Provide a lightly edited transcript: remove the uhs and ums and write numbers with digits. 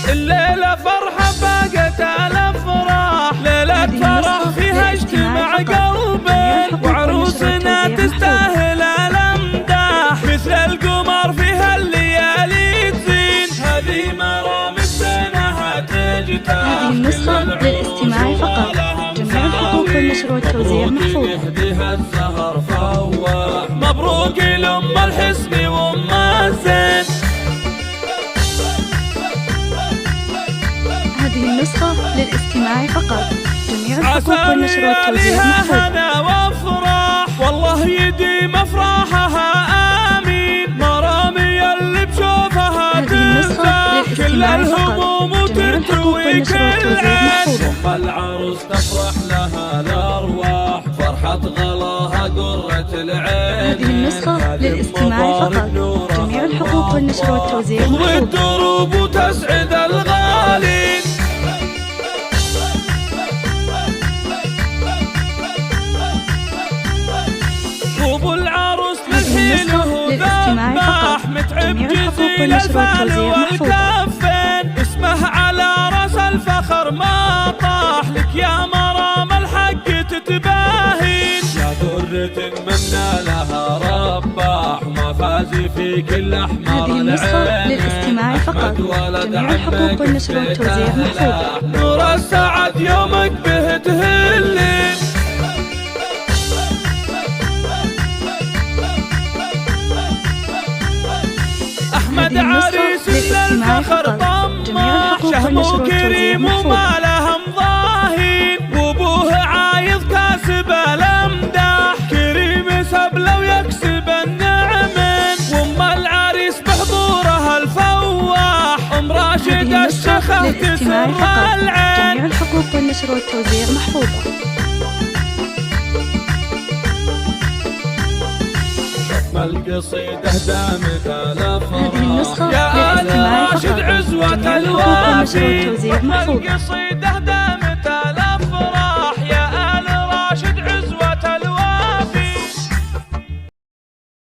الليلة فرحة باقت الأفراح، ليلة فرح فيها اجتماع قلبين، وعروسنا تستاهل الأمداح، مثل القمر فيها الليالي تزين. هذه مرام سنها تجتاح. هذه النسخة للاستماع فقط، جميع الحقوق والنشر والتوزيع محفوظة. يهديها الزهر فواح، مبروك لأم الحسن وأم الزين. هذه النسخة للاستماع فقط، جميع الحقوق والنشر والتوزيع محفوظة. هنا وافراح، والله يديم افراحها امين. مرامي اللي بشوفها تنزاح، كل الهموم وتنتوي كل عين. العروس تفرح لها الارواح، فرحة غلاها قرة العين. هذه النسخة للاستماع فقط، جميع الحقوق والنشر والتوزيع محفوظة. الدروب وتسعد الغالين. ابو العروس للحيله ذباح، متعب جزيل الفال والكفين. اسمه على راس الفخر ما طاح، لك يا مرام الحق تتباهين. يا درة منا لها رباح، ما فاز في كل احمر هذه النسخة للاستماع فقط، جميع الحقوق والنشر والتوزيع محفوظة. نور السعد يومك به تهلين. أحمد عريس للفخر طماح، شهم كريم وما لهم ضاهين. وابوه عايض كاسب الامداح، كريم سبله ويكسب النعمين. وام العريس بحضورها الفواح، ام راشد الشخه تسر العين. جميع الحقوق والنشر والتوزيع محفوظة. القصيدة دامت الافراح، هذه النسخة يا آل للاستماع راشد فقط، عزوة جميع الحقوق والنشر الوافي. والتوزيع محفوظة. القصيدة